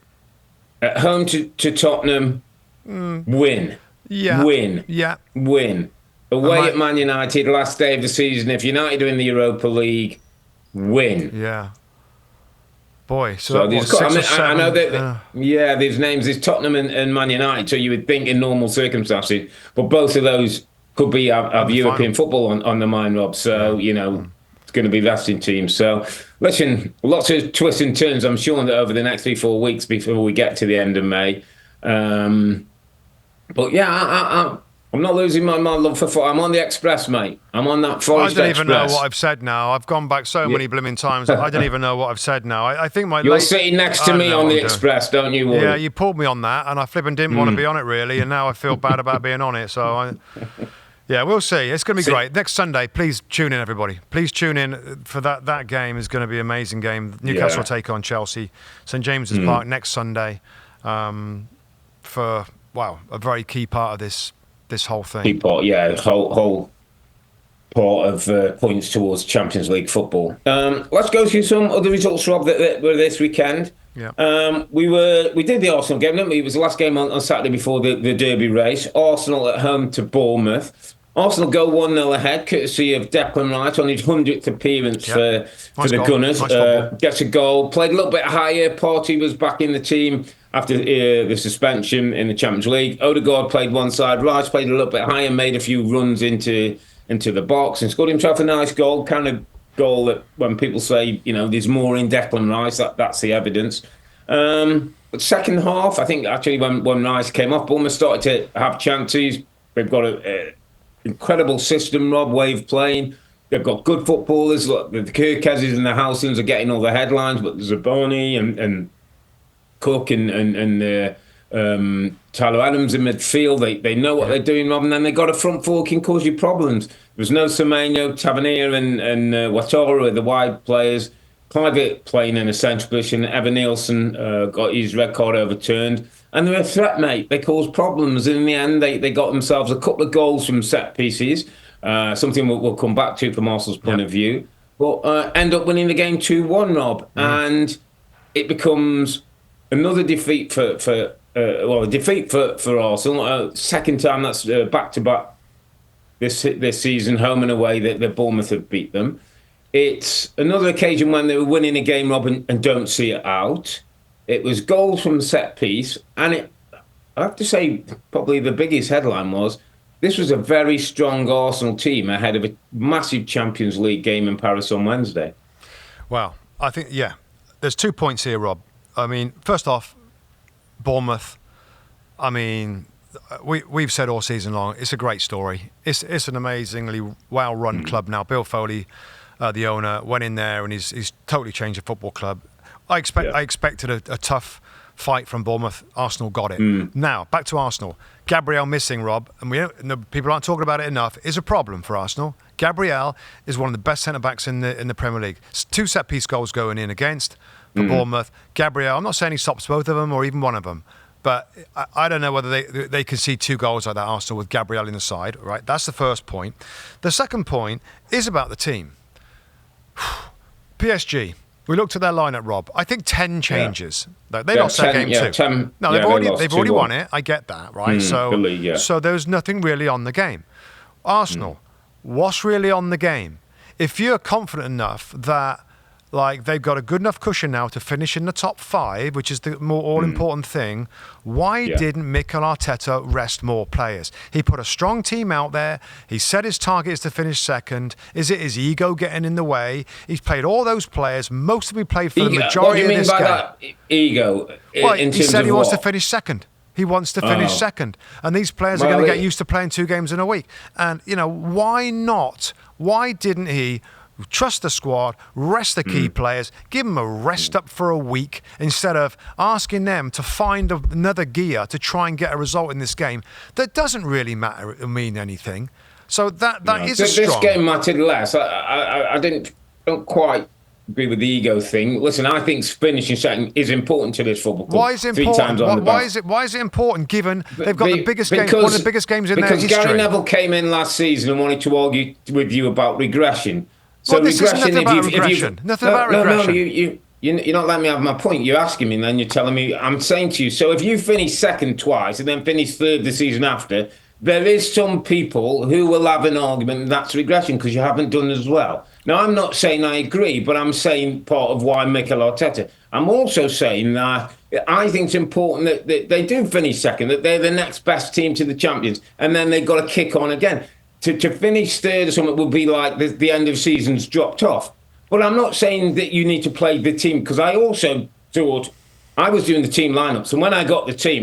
At home to Tottenham, win. Yeah. Win. Yeah. Win. Away at Man United, last day of the season. If United are in the Europa League, win. Yeah. Boy, so I know that. There's names. There's Tottenham and Man United. So you would think in normal circumstances, but both of those could be have European football on the mind, Rob. So it's going to be vesting teams. So listen, lots of twists and turns, I'm sure, that over the next 3-4 weeks before we get to the end of May. But yeah, I'm not losing my love for football. I'm on the Express, mate. I'm on that Forest Express. I don't even know what I've said now. I've gone back so many blooming times. I don't even know what I've said now. I think You're sitting next to me on the Express, don't you, Warren? Yeah, you pulled me on that, and I flipping didn't want to be on it, really, and now I feel bad about being on it. So, yeah, we'll see. It's going to be great. Next Sunday, please tune in, everybody. Please tune in for that. That game is going to be an amazing game. Newcastle take on Chelsea. St James's Park next Sunday for, a very key part of this whole thing. Whole part of points towards Champions League football. Let's go through some other results, Rob, that were this weekend. Yeah. We did the Arsenal game, didn't we? It was the last game on Saturday before the Derby race. Arsenal at home to Bournemouth. Arsenal go 1-0 ahead, courtesy of Declan Rice on his 100th appearance for the Gunners. Gets a goal, played a little bit higher. Partey was back in the team after the suspension in the Champions League. Odegaard played one side. Rice played a little bit higher, made a few runs into the box and scored himself a nice goal. Kind of goal that when people say, there's more in Declan Rice, that's the evidence. But second half, I think actually when Rice came off, Bournemouth started to have chances. They've got an incredible system, Rob, way of playing. They've got good footballers. Look, the Kirkezes and the Howsons are getting all the headlines, but Zaboni and Cook and Tyler Adams in midfield, they know what they're doing, Rob, and then they got a front four can cause you problems. There was no Semenyo, Tavernier and Ouattara are the wide players. Clivett playing in a central position. Evan Nielsen got his red card overturned. And they're a threat, mate. They caused problems. In the end, they got themselves a couple of goals from set pieces, something we'll come back to from Arsenal's point of view. But end up winning the game 2-1, Rob. And it becomes another defeat for Arsenal. Second time that's back-to-back this season, home and away, that Bournemouth have beat them. It's another occasion when they were winning a game, Rob, and don't see it out. It was goals from set piece, and I have to say, probably the biggest headline was this was a very strong Arsenal team ahead of a massive Champions League game in Paris on Wednesday. Well, I think, there's 2 points here, Rob. I mean, first off, Bournemouth, I mean, we've said all season long, it's a great story. It's an amazingly well-run club now. Bill Foley, the owner, went in there and he's totally changed the football club. I expected a tough fight from Bournemouth. Arsenal got it. Now, back to Arsenal. Gabriel missing, Rob, and people aren't talking about it enough, is a problem for Arsenal. Gabriel is one of the best centre-backs in the Premier League. 2 set-piece goals going in against for Bournemouth. Gabriel, I'm not saying he stops both of them or even one of them, but I don't know whether they can see 2 goals like that, Arsenal, with Gabriel in the side, right? That's the first point. The second point is about the team. PSG. We looked at their lineup, Rob. I think 10 changes. They lost that game too. 10, no, they've already won it. I get that, right? So there's nothing really on the game. Arsenal, what's really on the game? If you're confident enough that they've got a good enough cushion now to finish in the top 5, which is the more all-important thing, why didn't Mikel Arteta rest more players? He put a strong team out there. He set his target is to finish second. Is it his ego getting in the way? He's played all those players. Most of them played for the majority of this game. What do you mean by that ego? Well, he said he wants to finish second. He wants to finish second. And these players are going to get used to playing 2 games in a week. And, why not? Why didn't he trust the squad, rest the key players, give them a rest up for a week instead of asking them to find another gear to try and get a result in this game that doesn't really mean anything. So that is a strong. This game mattered less. I don't quite agree with the ego thing. Listen, I think finishing second is important to this football club. Why is it important? Why is it important given they've got the biggest game, one of the biggest games in their history? Because Gary Neville came in last season and wanted to argue with you about regression. So this is nothing about regression. Nothing about regression. No, you're not letting me have my point. You're asking me and then you're telling me, I'm saying to you, so if you finish second twice and then finish third the season after, there is some people who will have an argument that's regression because you haven't done as well. Now, I'm not saying I agree, but I'm saying part of why Mikel Arteta. I'm also saying that I think it's important that they do finish second, that they're the next best team to the champions, and then they've got to kick on again. To finish third or something would be like the end of season's dropped off. But I'm not saying that you need to play the team, because I also thought I was doing the team lineups, and when I got the team,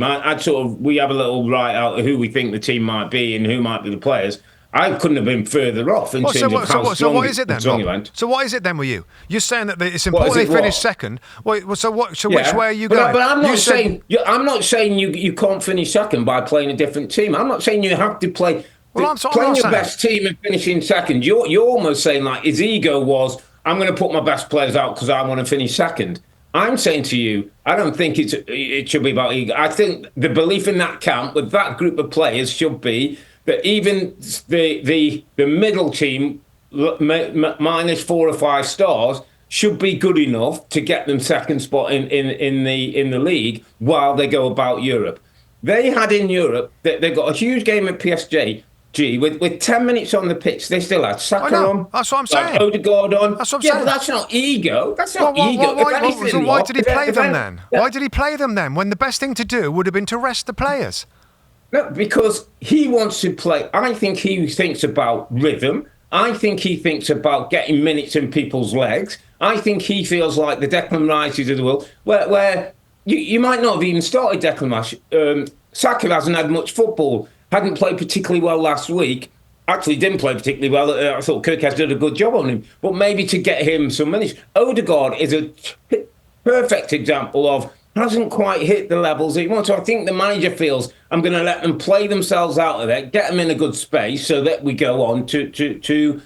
we have a little write out of who we think the team might be and who might be the players. I couldn't have been further off in terms of how strong what is it then, Rob? So what is it then with you? You're saying that it's important they finish second. Which way are you going? But I'm not saying you can't finish second by playing a different team. I'm not saying you have to play. Playing your best team and finishing second, you're almost saying like his ego was, I'm going to put my best players out because I want to finish second. I'm saying to you, I don't think it should be about ego. I think the belief in that camp with that group of players should be that even the middle team minus 4 or 5 stars should be good enough to get them second spot in the league while they go about Europe. They had in Europe, they got a huge game at PSG. With 10 minutes on the pitch, they still had Saka on. That's what I'm saying. Odegaard on. That's what I'm saying. But that's not ego. That's not ego. Why did he play them then? Why did he play them then? When the best thing to do would have been to rest the players. No, because he wants to play. I think he thinks about rhythm. I think he thinks about getting minutes in people's legs. I think he feels like the Declan Rices of the world, where you might not have even started Declan Rice. Saka hasn't had much football. Hadn't played particularly well last week. Actually, didn't play particularly well. I thought Kirkes did a good job on him. But maybe to get him some minutes. Odegaard is a perfect example of hasn't quite hit the levels he wants. So I think the manager feels I'm going to let them play themselves out of there, get them in a good space so that we go on to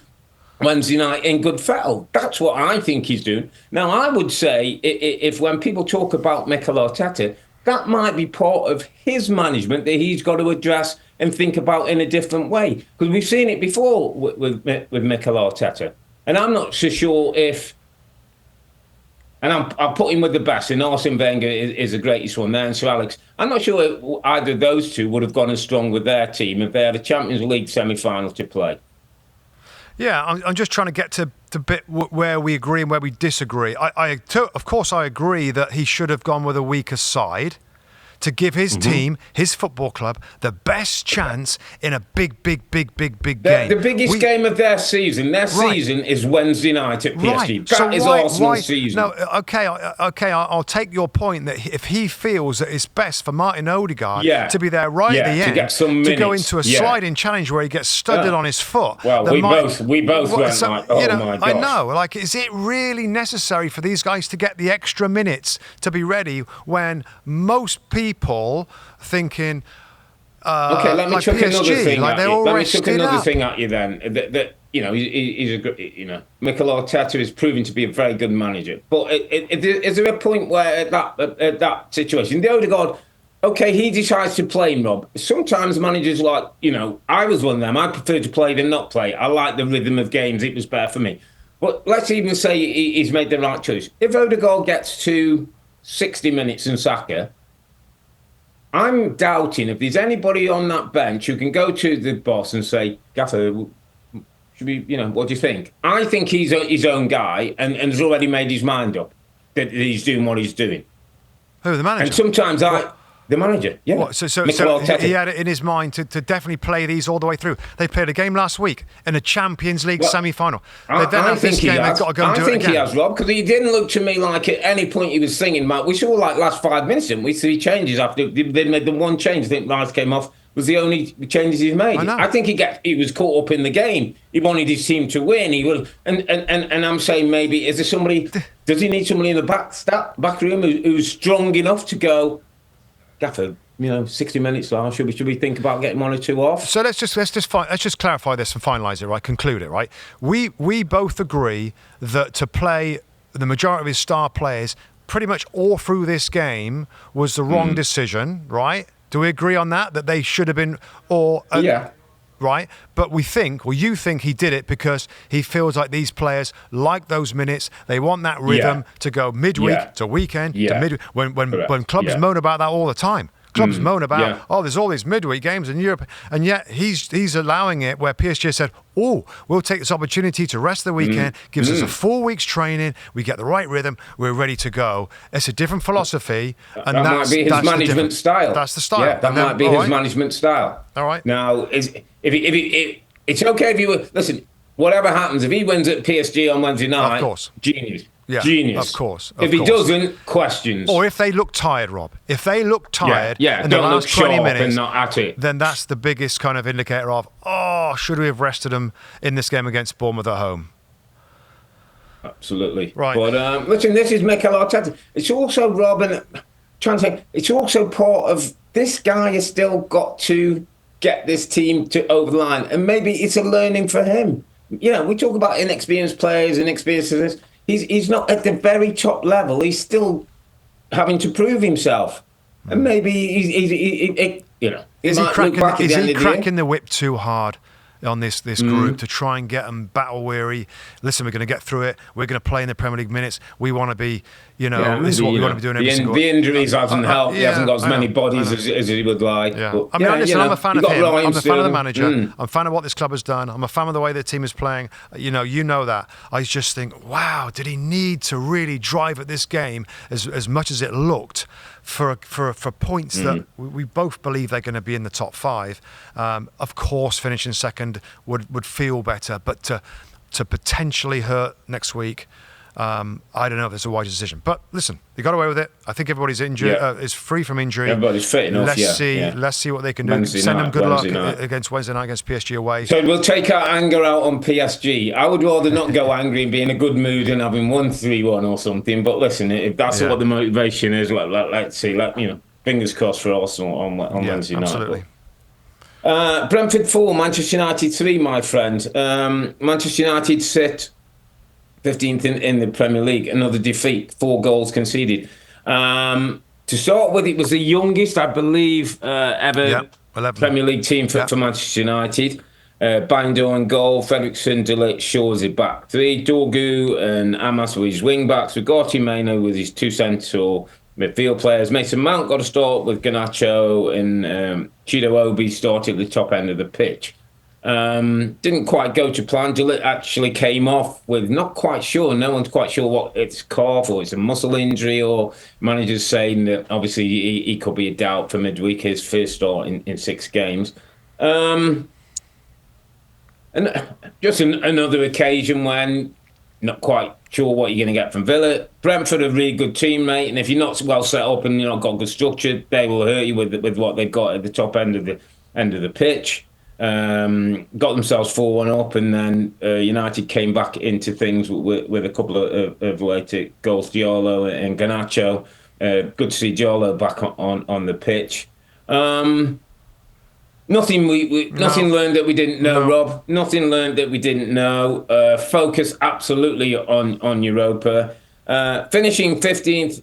Wednesday night in good fettle. That's what I think he's doing. Now, I would say if when people talk about Mikel Arteta, that might be part of his management that he's got to address and think about in a different way. Because we've seen it before with Mikel Arteta. And I'm not so sure if... And I'll put him with the best. And Arsene Wenger is the greatest one there. And Sir Alex, I'm not sure if either of those two would have gone as strong with their team if they had a Champions League semi-final to play. Yeah, I'm just trying to get to the bit where we agree and where we disagree. Of course, I agree that he should have gone with a weaker side to give his team, his football club, the best chance in a big game. The biggest game of their season. Their season is Wednesday night at PSG. That is Arsenal's season. No, okay, I'll take your point that if he feels that it's best for Martin Odegaard to be there at the end, to get some minutes, to go into a sliding challenge where he gets studded on his foot. Well, we both went like, my gosh. I know. Like, is it really necessary for these guys to get the extra minutes to be ready when most people thinking okay, let me like chuck PSG, another thing like at you. Let me chuck another up. thing at you then. That he's a Mikel Arteta is proving to be a very good manager. But is there a point where at that situation, the Odegaard, okay, he decides to play him, Rob. Sometimes managers I was one of them. I prefer to play than not play. I like the rhythm of games. It was better for me. But let's even say he's made the right choice. If Odegaard gets to 60 minutes in Saka, I'm doubting if there's anybody on that bench who can go to the boss and say, Gaffer, should we, what do you think? I think he's his own guy and has already made his mind up that he's doing what he's doing. Who, the manager? And sometimes the manager, yeah. What, so he had it in his mind to definitely play these all the way through. They played a game last week in a Champions League semi-final. I think he has, Rob, because he didn't look to me like at any point he was singing. We saw last 5 minutes, didn't we? 3 changes after they made the one change. I think Rice came off was the only changes he's made. I think he was caught up in the game. He wanted his team to win. He will, and I'm saying maybe is there somebody? Does he need somebody in the back room who's strong enough to go? Gaffer, 60 minutes last. Should we think about getting 1 or 2 off? So let's just clarify this and finalise it, right? Conclude it, right? We both agree that to play the majority of his star players pretty much all through this game was the wrong decision, right? Do we agree on that? That they should have been, right? But you think he did it because he feels like these players like those minutes. They want that rhythm to go midweek to weekend to midweek. When clubs moan about that all the time. Clubs moan about, there's all these midweek games in Europe. And yet he's allowing it where PSG said, we'll take this opportunity to rest the weekend, gives us a 4 weeks training, we get the right rhythm, we're ready to go. It's a different philosophy. And that might be his management style. That's the style. Yeah, that might be his management style. All right. Now, if it's okay if you listen, whatever happens, if he wins at PSG on Wednesday night, of course. Genius. Yeah, genius. Of course. If he doesn't, questions. Or if they look tired, Rob. If they look tired in the last 20 minutes, and not at it. Then that's the biggest kind of indicator of, should we have rested them in this game against Bournemouth at home? Absolutely. Right. But listen, this is Mikel Arteta. It's also, Rob, and it's also part of this guy has still got to get this team over the line. And maybe it's a learning for him. We talk about inexperienced players, inexperienced. He's not at the very top level. He's still having to prove himself, and maybe is he cracking the whip too hard on this group to try and get them battle weary. Listen, we're going to get through it. We're going to play in the Premier League minutes. We want to be, this is what we want to be doing every single. The injuries hasn't helped. He hasn't got as many bodies as he would like. Yeah. But, listen, I'm a fan of him. I'm a fan of the manager. Mm. I'm a fan of what this club has done. I'm a fan of the way the team is playing. You know that. I just think, wow, did he need to really drive at this game as much as it looked for points that we both believe they're going to be in the top 5. Of course, finishing second would feel better, but to potentially hurt next week, I don't know if it's a wise decision. But listen, they got away with it. I think everybody's injured, is free from injury. Everybody's fit enough. Let's see what they can do. Send them good luck against Wednesday night against PSG away. So we'll take our anger out on PSG. I would rather not go angry and be in a good mood and having won 3-1 or something. But listen, if that's what the motivation is, let's see. Fingers crossed for Arsenal on Wednesday night. Absolutely. Brentford 4, Manchester United 3, my friend. Manchester United sit 15th in the Premier League, another defeat, 4 goals conceded. To start with, it was the youngest, I believe, ever 11. Premier League team for Manchester United. Binder on goal, Fredrickson, De Ligt, Shaw's his back 3, Dorgu and Amas with his wing backs, Ugarte Meno with his 2 central midfield players. Mason Mount got a start with Garnacho, and Chido Obi started at the top end of the pitch. Didn't quite go to plan. De Ligt actually came off with no one's quite sure what it's calf or it's a muscle injury, or managers saying that obviously he could be a doubt for midweek, his first start in 6 games. And just another occasion when not quite sure what you're going to get from Villa. Brentford are a really good team, mate, and if you're not well set up and you're not got good structure, they will hurt you with what they've got at the top end of the pitch. Got themselves 4-1 up, and then United came back into things with a couple of later goals, Diallo and Garnacho. Good to see Diallo back on the pitch. Nothing learned that we didn't know, Rob. Nothing learned that we didn't know. Focus absolutely on Europa. Finishing 15th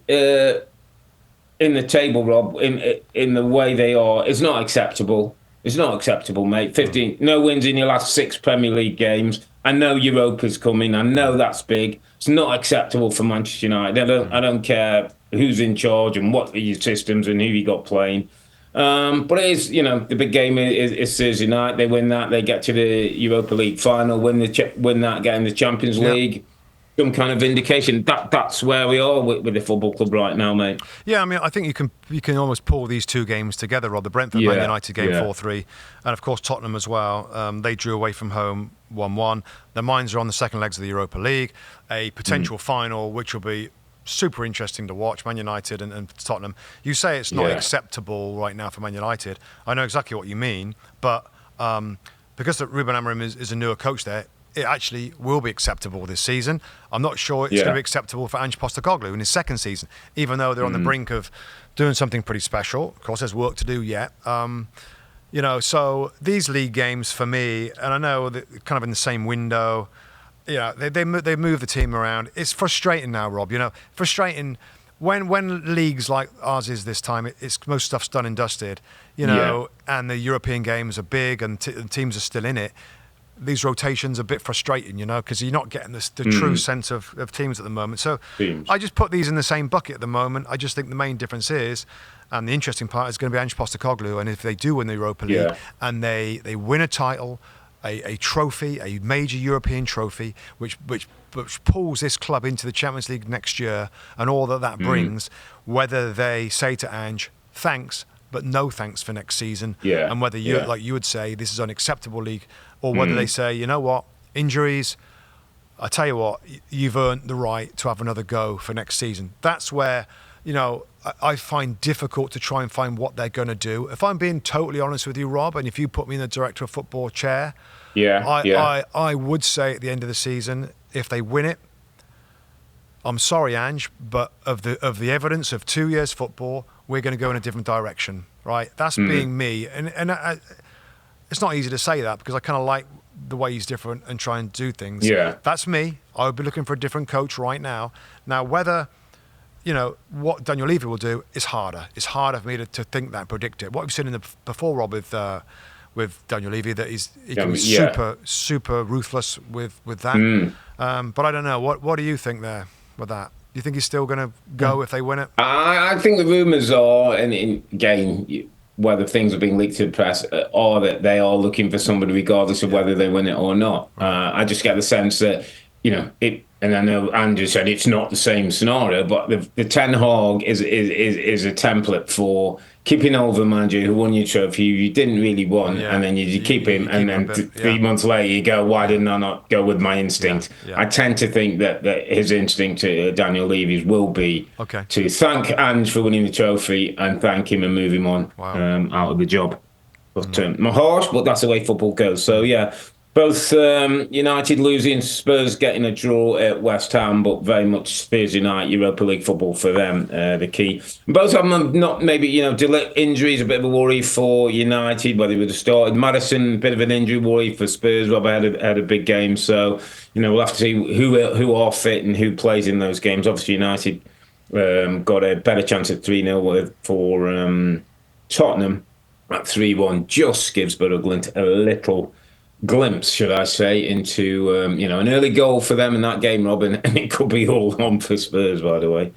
in the table, Rob, in the way they are, is not acceptable. It's not acceptable, mate. 15, no wins in your last 6 Premier League games. I know Europa's coming. I know that's big. It's not acceptable for Manchester United. I don't care who's in charge and what are your systems and who you got playing. But it is, the big game is Thursday night. They win that, they get to the Europa League final. Win that, get in the Champions League. Some kind of indication that's where we are with the football club right now, mate. Yeah, I mean, I think you can almost pull these 2 games together, Rob. The Brentford Man United game 4-3, and of course Tottenham as well. They drew away from home 1-1. Their minds are on the second legs of the Europa League, a potential final which will be super interesting to watch. Man United and Tottenham. You say it's not acceptable right now for Man United. I know exactly what you mean, but because Ruben Amorim is a newer coach there, it actually will be acceptable this season. I'm not sure it's going to be acceptable for Ange Postecoglou in his second season, even though they're on the brink of doing something pretty special. Of course, there's work to do yet. So these league games for me, and I know that kind of in the same window, they move the team around. It's frustrating now, Rob. Frustrating when leagues like ours is this time. It's most stuff's done and dusted. And the European games are big and teams are still in it. These rotations are a bit frustrating, because you're not getting the true sense of teams at the moment. So I just put these in the same bucket at the moment. I just think the main difference is, and the interesting part is going to be Ange Postecoglou, and if they do win the Europa League and they win a title, a trophy, a major European trophy, which pulls this club into the Champions League next year, and all that brings, whether they say to Ange, thanks, but no thanks for next season, and whether like you would say, this is unacceptable league, or whether they say, you know what, injuries, I tell you what, you've earned the right to have another go for next season. That's where, I find difficult to try and find what they're going to do. If I'm being totally honest with you, Rob, and if you put me in the director of football chair, I would say at the end of the season, if they win it, I'm sorry, Ange, but of the evidence of 2 years football, we're going to go in a different direction, right? That's being me, and it's not easy to say that because I kind of like the way he's different and try and do things. Yeah, that's me. I would be looking for a different coach right now. Now, whether what Daniel Levy will do is harder. It's harder for me to think that and predict it. What we've seen before, Rob, with with Daniel Levy that he can be super ruthless with that. But I don't know. What do you think there with that? Do you think he's still going to go if they win it? I think the rumours are, and again, whether things are being leaked to the press, are that they are looking for somebody regardless of whether they win it or not. I just get the sense that, and I know Andrew said it's not the same scenario, but the Ten Hag is a template for keeping over a manager who won your trophy you didn't really want, and then you keep him, and then 3 months later you go, why didn't I not go with my instinct? I tend to think that his instinct to Daniel Levy's will be to thank Ange for winning the trophy and thank him and move him on out of the job. But my harsh, but that's the way football goes. So both United losing, Spurs getting a draw at West Ham, but very much Thursday night Europa League football for them, the key. Both of them have not maybe, injuries, a bit of a worry for United, whether they would have started. Madison, a bit of an injury worry for Spurs. Rob had a big game, so we'll have to see who are fit and who plays in those games. Obviously, United got a better chance at 3-0 for Tottenham at 3-1. Just gives Berglund a little glimpse, should I say, into an early goal for them in that game, Robin, and it could be all on for Spurs, by the way.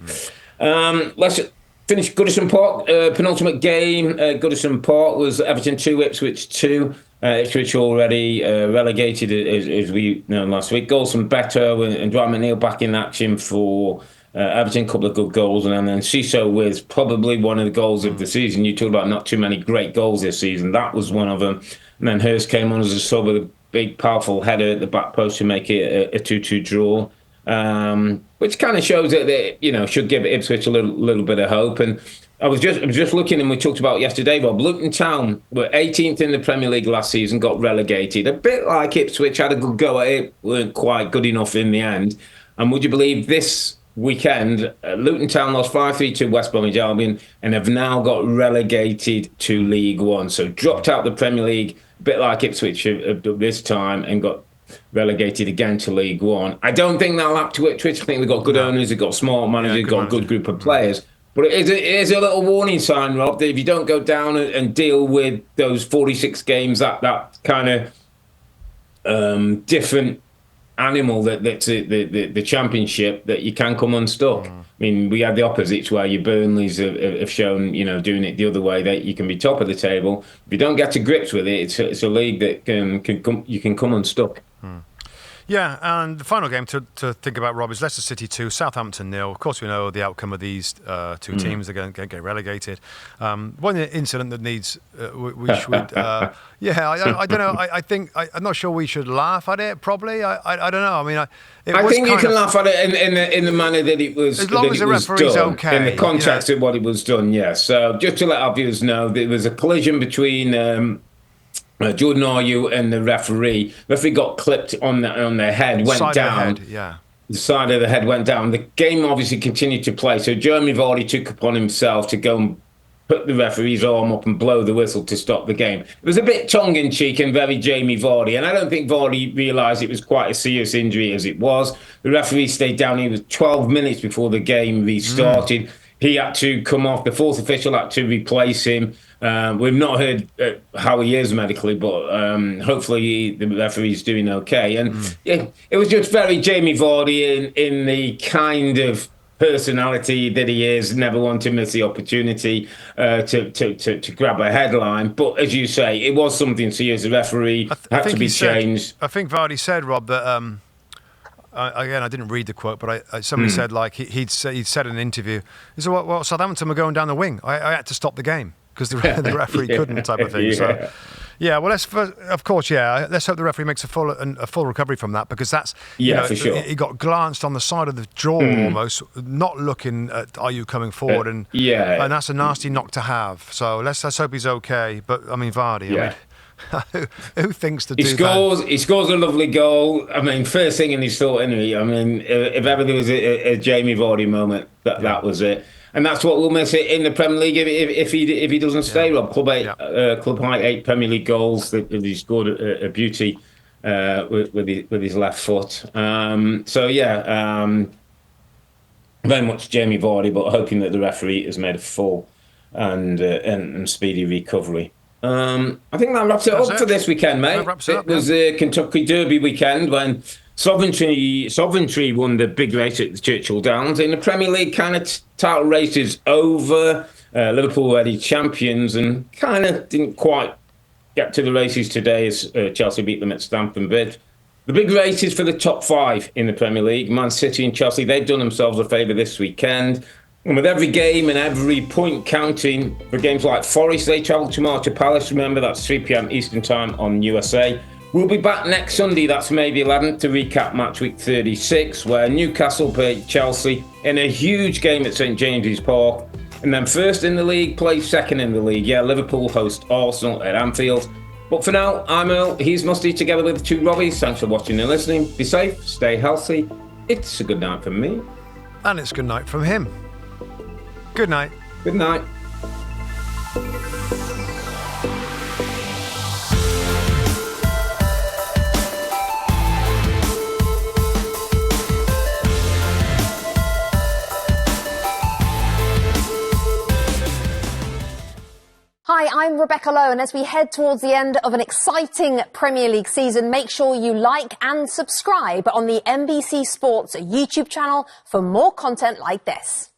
Let's finish Goodison Park. Penultimate game, Goodison Park was Everton 2, Ipswich 2. Ipswich already relegated, as we know last week. Goals from Beto and Dwight McNeil back in action for Everton, a couple of good goals, and then Ciso with probably one of the goals of the season. You talked about not too many great goals this season. That was one of them. And then Hurst came on as a sub with a big, powerful header at the back post to make it a 2-2 draw, which kind of shows that they, should give Ipswich a little bit of hope. And I was just looking, and we talked about yesterday, Rob. Luton Town were 18th in the Premier League last season, got relegated. A bit like Ipswich, had a good go at it, weren't quite good enough in the end. And would you believe this weekend, Luton Town lost 5-3 to West Bromwich Albion and have now got relegated to League One. So dropped out the Premier League, a bit like Ipswich have done this time, and got relegated again to League One. I don't think that'll happen to Ipswich. I think they've got good owners, they've got smart managers, they've got a good group of players. But it is a little warning sign, Rob, that if you don't go down and deal with those 46 games, that kind of different animal that's the championship, that you can come unstuck. I mean, we had the opposites where your Burnleys have shown, doing it the other way, that you can be top of the table. If you don't get to grips with it, it's a league that you can come unstuck. Yeah, and the final game to think about, Rob, is Leicester City 2, Southampton 0. Of course, we know the outcome of these two teams. They're going to get relegated. One incident that needs, we should, I don't know. I think, I'm not sure we should laugh at it, probably. I don't know. I mean, I think you can laugh at it in the manner that it was, as long as the referee's done, okay. In the context of what it was done, yes. So just to let our viewers know, there was a collision between Jordan Ayew and the referee. The referee got clipped on their head, went down. The side of the head went down. The game obviously continued to play. So Jeremy Vardy took upon himself to go and put the referee's arm up and blow the whistle to stop the game. It was a bit tongue-in-cheek and very Jamie Vardy. And I don't think Vardy realised it was quite a serious injury as it was. The referee stayed down. He was 12 minutes before the game restarted. He had to come off. The fourth official had to replace him. We've not heard how he is medically, but hopefully the referee's doing okay. And it was just very Jamie Vardy in the kind of personality that he is, never want to miss the opportunity to grab a headline. But as you say, it was something serious. The referee had to be changed. I think Vardy said, Rob, that again, I didn't read the quote, but somebody said, like, he'd said in an interview, he said, well, Southampton were going down the wing. I had to stop the game because the referee couldn't, type of thing. So, well, let's hope the referee makes a full recovery from that, because that's for sure. He got glanced on the side of the jaw almost, not looking at Ayew coming forward, and that's a nasty knock to have. So let's hope he's okay. But I mean, Vardy, I mean, who thinks to do that? He scores a lovely goal. I mean, first thing in his thought, anyway. I mean, if ever there was a Jamie Vardy moment, that was it. And that's what will miss it in the Premier League if he doesn't stay. Rob, club high 8 Premier League goals. That he scored a beauty with his left foot. Very much Jamie Vardy, but hoping that the referee has made a full and speedy recovery. I think that wraps it up for this weekend, mate. It was the Kentucky Derby weekend when Sovereignty won the big race at the Churchill Downs. In the Premier League, kind of title race is over. Liverpool already champions and kind of didn't quite get to the races today as Chelsea beat them at Stamford Bridge. The big race is for the top 5 in the Premier League. Man City and Chelsea, they've done themselves a favour this weekend. And with every game and every point counting, for games like Forest, they travel tomorrow to Palace. Remember, that's 3 p.m. Eastern Time on USA. We'll be back next Sunday, that's May the 11th, to recap match week 36, where Newcastle play Chelsea in a huge game at St James's Park. And then first in the league, plays second in the league. Yeah, Liverpool host Arsenal at Anfield. But for now, I'm Earl, he's Musty, together with the 2 Robbies. Thanks for watching and listening. Be safe, stay healthy. It's a good night from me. And it's good night from him. Good night. Good night. Hi, I'm Rebecca Lowe, and as we head towards the end of an exciting Premier League season, make sure you like and subscribe on the NBC Sports YouTube channel for more content like this.